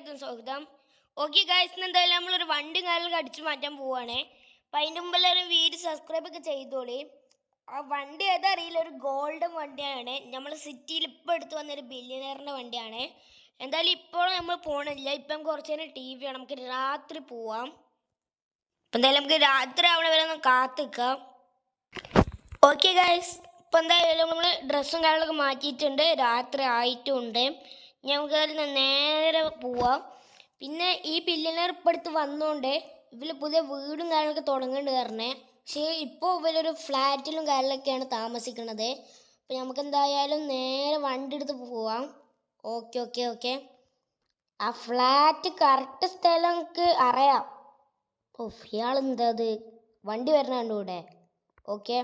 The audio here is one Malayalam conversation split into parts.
എല്ലാവർക്കും സ്വാഗതം. ഓക്കെ ഗൈസ്, എന്തായാലും നമ്മളൊരു വണ്ടി കാര്യങ്ങളൊക്കെ അടിച്ചു മാറ്റാൻ പോവുകയാണേ. അപ്പം അതിൻ്റെ മുമ്പ് എല്ലാവരും വീഡിയോ സബ്സ്ക്രൈബ് ഒക്കെ ചെയ്തോളി. ആ വണ്ടി ഏതാ അറിയില്ല, ഒരു ഗോൾഡൻ വണ്ടിയാണ്. നമ്മൾ സിറ്റിയിൽ ഇപ്പോൾ എടുത്ത് വന്നൊരു ബില്യനറിൻ്റെ വണ്ടിയാണ്. എന്തായാലും ഇപ്പോൾ നമ്മൾ പോകണില്ല, ഇപ്പം കുറച്ച് നേരം ടി വി ആണ്, നമുക്ക് രാത്രി പോവാം. അപ്പം എന്തായാലും നമുക്ക് രാത്രി അവിടെ വരെ ഒന്ന് കാത്തു നിൽക്കാം. ഓക്കെ ഗൈസ്, ഇപ്പം എന്തായാലും നമ്മൾ ഡ്രസ്സും കാര്യങ്ങളൊക്കെ മാറ്റിയിട്ടുണ്ട്, രാത്രി ആയിട്ടുമുണ്ട്. നമുക്ക് നേരെ പോവാം. പിന്നെ ഈ ബില്യനർ ഇപ്പം അടുത്ത് വന്നോണ്ട് ഇവർ പുതിയ വീടും കാര്യങ്ങളൊക്കെ തുടങ്ങേണ്ടി വരണേ. പക്ഷേ ഇപ്പോൾ ഇവരൊരു ഫ്ലാറ്റിലും കാര്യങ്ങളൊക്കെയാണ് താമസിക്കുന്നത്. അപ്പം നമുക്ക് എന്തായാലും നേരെ വണ്ടി എടുത്ത് പോവാം. ഓക്കെ ഓക്കെ ഓക്കെ, ആ ഫ്ലാറ്റ് കറക്റ്റ് സ്ഥലം നമുക്ക് അറിയാം. ഓ, ഇയാളെന്താ അത് വണ്ടി വരണുണ്ട് ഇവിടെ. ഓക്കെ,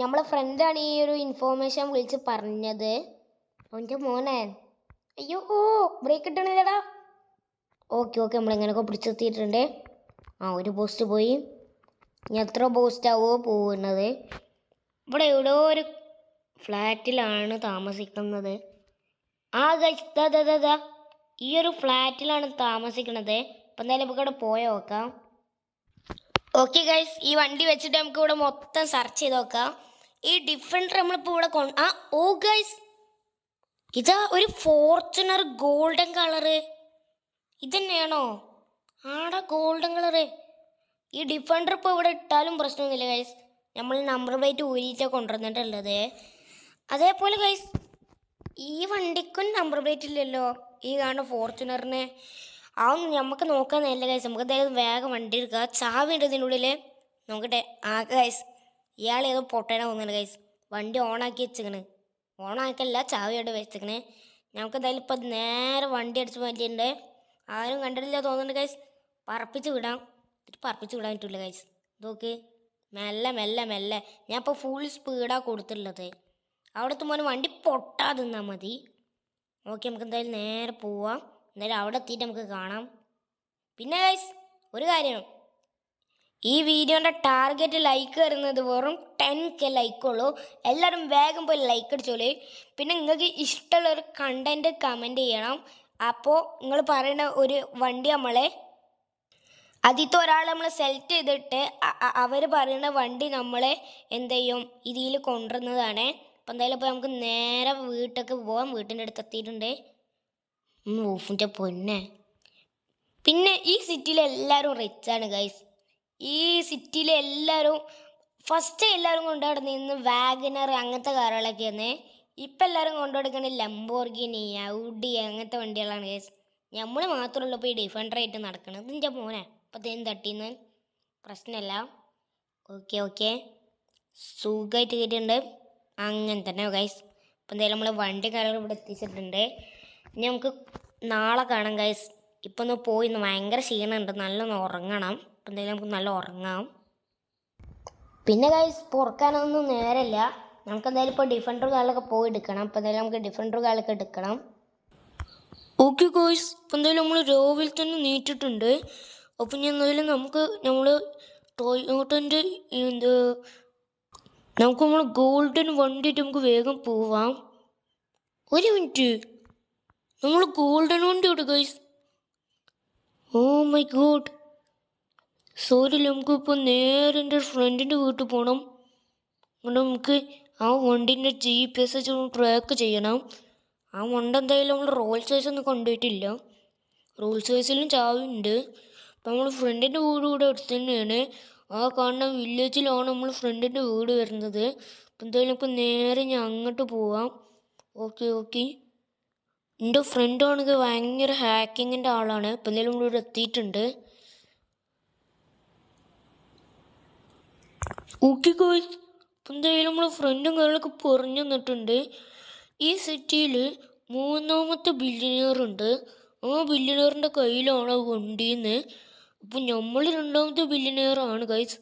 നമ്മളെ ഫ്രണ്ടാണ് ഈ ഒരു ഇൻഫോർമേഷൻ വിളിച്ച് പറഞ്ഞത്. അവൻ്റെ മോനെ, അയ്യോ ഓ ബ്രേക്ക് ഇട്ടണില്ലടാ. ഓക്കെ ഓക്കെ, നമ്മളെങ്ങനെയൊക്കെ പിടിച്ചെത്തിയിട്ടുണ്ട്. ആ, ഒരു പോസ്റ്റ് പോയി. ഇനി എത്ര പോസ്റ്റാവോ പോകുന്നത്. ഇവിടെ എവിടെയോ ഒരു ഫ്ലാറ്റിലാണ് താമസിക്കുന്നത്. ആ ഗൈസ്, ദാ ഈ ഒരു ഫ്ലാറ്റിലാണ് താമസിക്കുന്നത്. അപ്പം എന്തായാലും നമുക്ക് ഇവിടെ പോയി നോക്കാം. ഓക്കെ ഗൈസ്, ഈ വണ്ടി വെച്ചിട്ട് നമുക്ക് ഇവിടെ മൊത്തം സെർച്ച് ചെയ്ത് നോക്കാം. ഈ ഡിഫൻഡർ നമ്മളിപ്പോൾ ഇവിടെ ഓ ഗൈസ്, ഇതാ ഒരു ഫോർച്യൂണർ ഗോൾഡൻ കളറ്. ഇതന്നെയാണോ? ആടാ, ഗോൾഡൻ കളറ്. ഈ ഡിഫൻഡർ ഇപ്പോൾ ഇവിടെ ഇട്ടാലും പ്രശ്നമൊന്നുമില്ല ഗൈസ്, നമ്മൾ നമ്പർ പ്ലേറ്റ് ഊരിയിട്ടാണ് കൊണ്ടുവന്നിട്ടുള്ളത്. അതേപോലെ ഗൈസ്, ഈ വണ്ടിക്കും നമ്പർ പ്ലേറ്റ് ഇല്ലല്ലോ, ഈ കാണുന്ന ഫോർച്യൂണറിന്. അതൊന്നും നമുക്ക് നോക്കാൻ നേരില്ല ഗൈസ്. നമുക്ക് എന്തായാലും വേഗം വണ്ടി എടുക്കുക. ചാവി ഉണ്ട് ഇതിനുള്ളിൽ, നോക്കട്ടെ. ആ ഗൈസ്, ഇയാൾ ഏതോ പൊട്ടേനെ തോന്നുന്നുണ്ട് ഗൈസ്. വണ്ടി ഓണാക്കി വെച്ചിക്കണ്. ഓണാക്കല്ല, ചാവി അവിടെ വെച്ചിക്കണേ. നമുക്ക് എന്തായാലും ഇപ്പം നേരെ വണ്ടി അടിച്ച് മാറ്റിയിട്ടുണ്ട്. ആരും കണ്ടിട്ടില്ല തോന്നുന്നുണ്ട് ഗൈസ്. പറപ്പിച്ച് വിടാം. പറപ്പിച്ച് വിടാൻ പറ്റില്ല ഗൈസ്. നോക്ക്, മെല്ലെ മെല്ലെ മെല്ലെ. ഞാൻ ഇപ്പോൾ ഫുൾ സ്പീഡാണ് കൊടുത്തിട്ടുള്ളത്. അവിടുത്തെ മോനെ വണ്ടി പൊട്ടാതെ നിന്നാൽ മതി. ഓക്കെ, നമുക്ക് എന്തായാലും നേരെ പോവാം. എന്തായാലും അവിടെ എത്തിയിട്ട് നമുക്ക് കാണാം. പിന്നെ ഗൈസ്, ഒരു കാര്യം, ഈ വീഡിയോൻ്റെ ടാർഗറ്റ് ലൈക്ക് വരുന്നത് വെറും 10K ലൈക്കുള്ളൂ. എല്ലാവരും വേഗം പോയി ലൈക്ക് അടിച്ചോളൂ. പിന്നെ നിങ്ങൾക്ക് ഇഷ്ടമുള്ള ഒരു കണ്ടൻറ്റ് കമൻറ്റ് ചെയ്യണം. അപ്പോൾ നിങ്ങൾ പറയുന്ന ഒരു വണ്ടി ആദ്യത്തെ ഒരാൾ നമ്മൾ സെലക്ട് ചെയ്തിട്ട് അവർ പറയുന്ന വണ്ടി നമ്മളെ എന്ത് ചെയ്യും, ഇതിൽ കൊണ്ടുവരുന്നതാണ്. അപ്പം എന്തായാലും ഇപ്പോൾ നമുക്ക് നേരെ വീട്ടിലേക്ക് പോവാം. വീട്ടിൻ്റെ അടുത്ത് എത്തിയിട്ടുണ്ട്. ഊഫിൻ്റെ പൊന്നെ. പിന്നെ ഈ സിറ്റിയിൽ എല്ലാവരും റിച്ചാണ് ഗൈസ്. ഈ സിറ്റിയിൽ എല്ലാവരും ഫസ്റ്റ് എല്ലാവരും കൊണ്ടുനടന്നിരുന്നു വാഗനർ അങ്ങനത്തെ കാറുകളൊക്കെയാണ്. ഇപ്പം എല്ലാവരും കൊണ്ടുനടക്കുന്നത് ലംബോർഗിനി, ഔഡി അങ്ങനത്തെ വണ്ടികളാണ് ഗൈസ്. നമ്മൾ മാത്രമല്ല ഇപ്പോൾ ഈ ഡിഫൻഡറായിട്ട് നടക്കുന്നത്. ഇതിൻ്റെ മോനെ അപ്പം തേൻ തട്ടിന്ന് പ്രശ്നമല്ല. ഓക്കെ ഓക്കെ, സുഖമായിട്ട് കയറ്റിയിട്ടുണ്ട്. അങ്ങനെ തന്നെ ഗൈസ്. അപ്പം എന്തായാലും നമ്മൾ വണ്ടി കാര്യങ്ങൾ ഇവിടെ എത്തിച്ചിട്ടുണ്ട്. ഇനി നമുക്ക് നാളെ കാണാം ഗൈസ്. ഇപ്പം ഒന്ന് പോയി, ഭയങ്കര ക്ഷീണമുണ്ട്, നല്ലൊന്ന് ഉറങ്ങണം. അപ്പം എന്തായാലും നമുക്ക് നല്ല ഉറങ്ങാം. പിന്നെ ഗൈസ്, പുറക്കാനൊന്നും നേരമില്ല. നമുക്ക് എന്തായാലും ഇപ്പോൾ ഡിഫൻഡർ കാലൊക്കെ പോയി എടുക്കണം. അപ്പം എന്തായാലും നമുക്ക് ഡിഫൻഡർ കാലൊക്കെ എടുക്കണം. ഓക്കെ ഗൈസ്, ഇപ്പം എന്തായാലും നമ്മൾ രാവിലെ തന്നെ നീറ്റിട്ടുണ്ട്. അപ്പം ഞാൻ എന്തായാലും നമ്മൾ ടൊയോട്ടൻ്റെ നമ്മൾ ഗോൾഡൻ വണ്ടിയിട്ട് നമുക്ക് വേഗം പോവാം. ഒരു മിനിറ്റ്, നമ്മൾ ഗോൾഡൻ വണ്ടി ഉണ്ട് guys. Oh my god, sorry. നമുക്കിപ്പോൾ നേരെ എൻ്റെ ഫ്രണ്ടിൻ്റെ വീട്ടിൽ പോകണം. അതുകൊണ്ട് നമുക്ക് ആ വണ്ടീൻ്റെ GPS ട്രാക്ക് ചെയ്യണം. ആ വണ്ടി എന്തായാലും നമ്മൾ റോൾസ് റോയ്സ് ഒന്നും കൊണ്ടുപോയിട്ടില്ല. റോൾസ് റോയ്സിലും ചാവിയുണ്ട്. അപ്പം നമ്മൾ ഫ്രണ്ടിൻ്റെ വീട് ഇവിടെ അടുത്ത് തന്നെയാണ്. ആ കാണുന്ന വില്ലേജിലാണ് നമ്മൾ ഫ്രണ്ടിൻ്റെ വീട് വരുന്നത്. അപ്പം എന്തായാലും നമുക്ക് നേരെ ഞാൻ അങ്ങോട്ട് പോവാം. ഓക്കെ ഓക്കെ, എൻ്റെ ഫ്രണ്ടാണെങ്കിൽ ഭയങ്കര ഹാക്കിങ്ങിൻ്റെ ആളാണ്. ഇപ്പം എന്തായാലും നമ്മളിവിടെ എത്തിയിട്ടുണ്ട്. ഓക്കെ ഗൈസ്, ഇപ്പം എന്തായാലും നമ്മളെ ഫ്രണ്ടും കാര്യങ്ങളൊക്കെ പറഞ്ഞു തന്നിട്ടുണ്ട്. ഈ സിറ്റിയിൽ 3ാമത്തെ ബില്യനർ ഉണ്ട്. ആ ബില്യനറിൻ്റെ കയ്യിലാണ് വണ്ടിന്ന്. അപ്പം നമ്മൾ 2ാമത്തെ ബില്യനറാണ് ഗൈസ്.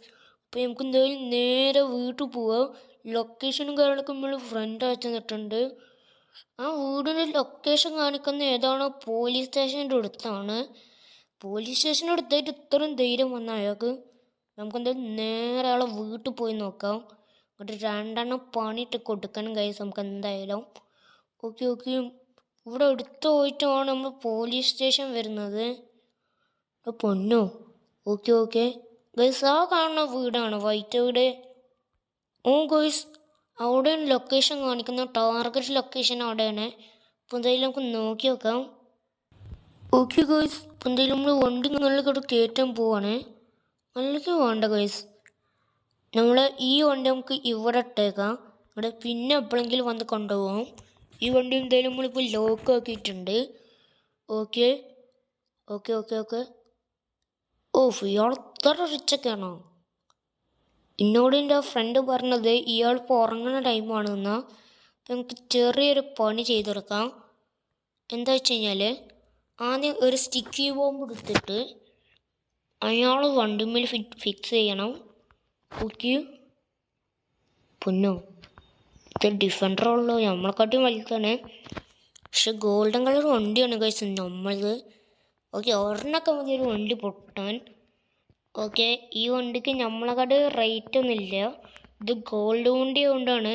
അപ്പം നമുക്ക് എന്തായാലും നേരെ വീട്ടിൽ പോവാം. ലൊക്കേഷനും കാര്യങ്ങളൊക്കെ നമ്മൾ ഫ്രണ്ട് അയച്ചു തന്നിട്ടുണ്ട്. ആ വീടിൻ്റെ ലൊക്കേഷൻ കാണിക്കുന്ന ഏതാണോ പോലീസ് സ്റ്റേഷൻ്റെ അടുത്താണ്. പോലീസ് സ്റ്റേഷൻ്റെ അടുത്തായിട്ട് ഇത്രയും ധൈര്യം വന്ന അയാൾക്ക്. നമുക്കെന്തായാലും നേരെ ആളെ വീട്ടിൽ പോയി നോക്കാം. എന്നിട്ട് 2 പണിയിട്ട് കൊടുക്കണം ഗൈസ് നമുക്ക് എന്തായാലും. ഓക്കെ ഓക്കെ, ഇവിടെ അടുത്ത് പോയിട്ടാണ് നമ്മൾ പോലീസ് സ്റ്റേഷൻ വരുന്നത്. പൊന്നോ, ഓക്കെ ഓക്കെ ഗൈസ്, ആ കാണുന്ന വീടാണ് വൈറ്റ് വീട്. ഓ ഗൈസ്, അവിടെയാണ് ലൊക്കേഷൻ കാണിക്കുന്ന, ടാർഗറ്റ് ലൊക്കേഷൻ അവിടെയാണ്. അപ്പോൾ എന്തായാലും നമുക്ക് നോക്കി നോക്കാം. ഓക്കെ ഗൈസ്, അപ്പോൾ എന്തായാലും നമ്മൾ വണ്ടി നല്ല കയറ്റാൻ പോവാണ്. അല്ലെങ്കിൽ വേണ്ട ഗൈസ്, നമ്മൾ ഈ വണ്ടി നമുക്ക് ഇവിടെ ഇട്ടേക്കാം. ഇവിടെ പിന്നെ എപ്പോഴെങ്കിലും വന്ന് കൊണ്ടുപോകാം. ഈ വണ്ടി എന്തായാലും നമ്മളിപ്പോൾ ലോക്ക് ആക്കിയിട്ടുണ്ട്. Okay okay okay okay. Of, ഇയാൾ ഇത്ര റിച്ചൊക്കെയാണോ? എന്നോട് എൻ്റെ ഫ്രണ്ട് പറഞ്ഞത് ഇയാൾ ഇപ്പോൾ ഉറങ്ങുന്ന ടൈമാണെന്നാ. നമുക്ക് ചെറിയൊരു പണി ചെയ്തെടുക്കാം. എന്താ വെച്ച് കഴിഞ്ഞാൽ, ആദ്യം ഒരു സ്റ്റിക്കി ബോംബ് എടുത്തിട്ട് അയാൾ വണ്ടിമേൽ ഫിക്സ് ചെയ്യണം. ഓക്കെ. പൊന്നോ, ഇത് ഡിഫൻഡറുള്ളൂ, നമ്മളെക്കാട്ടും വലുതാണ്. പക്ഷെ ഗോൾഡൻ കളർ വണ്ടിയാണ് കഴിച്ചത് നമ്മളത്. ഓക്കെ, ഒരെണ്ണൊക്കെ മതി ഒരു വണ്ടി പൊട്ടാൻ. ഓക്കെ, ഈ വണ്ടിക്ക് നമ്മളെക്കാട്ട് റേറ്റ് ഒന്നുമില്ല. ഇത് ഗോൾഡ് വണ്ടി കൊണ്ടാണ്,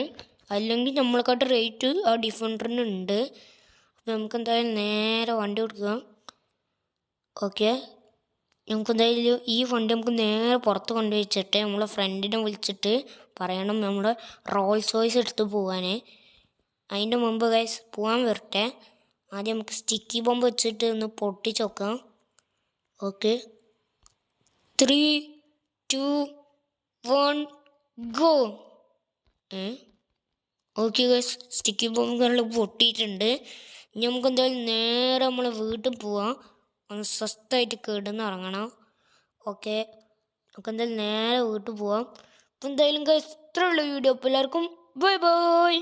അല്ലെങ്കിൽ നമ്മളെക്കാട്ട് റേറ്റ് ആ ഡിഫൻഡറിനുണ്ട്. അപ്പോൾ നമുക്ക് എന്തായാലും നേരെ വണ്ടി കൊടുക്കാം. ഓക്കെ, നമുക്ക് എന്തായാലും ഈ വണ്ടി നമുക്ക് നേരെ പുറത്ത് കൊണ്ടുവച്ചിട്ട് നമ്മളെ ഫ്രണ്ടിനെ വിളിച്ചിട്ട് പറയണം നമ്മുടെ റോൾസ് റോയ്സ് എടുത്ത് പോകാൻ. അതിൻ്റെ മുമ്പ് ഗൈസ് പോകാൻ വരട്ടെ. ആദ്യം നമുക്ക് സ്റ്റിക്കി ബോംബ് വെച്ചിട്ട് ഒന്ന് പൊട്ടിച്ച് നോക്കാം. Okay, 3, 2, 1 go. Okay guys, sticky ബോംബുകൾ പൊട്ടിയിട്ടുണ്ട്. ഇനി നമുക്ക് എന്തായാലും നേരെ നമ്മളെ വീട്ടിൽ പോവാം. ഒന്ന് സ്വസ്ഥമായിട്ട് കിടന്നിറങ്ങണം. ഓക്കെ, നമുക്ക് എന്തായാലും നേരെ വീട്ടിൽ പോവാം. അപ്പോൾ എന്തായാലും ഗൈസ് ഇത്രയുള്ള വീഡിയോ. അപ്പോൾ എല്ലാവർക്കും ബൈ ബൈ.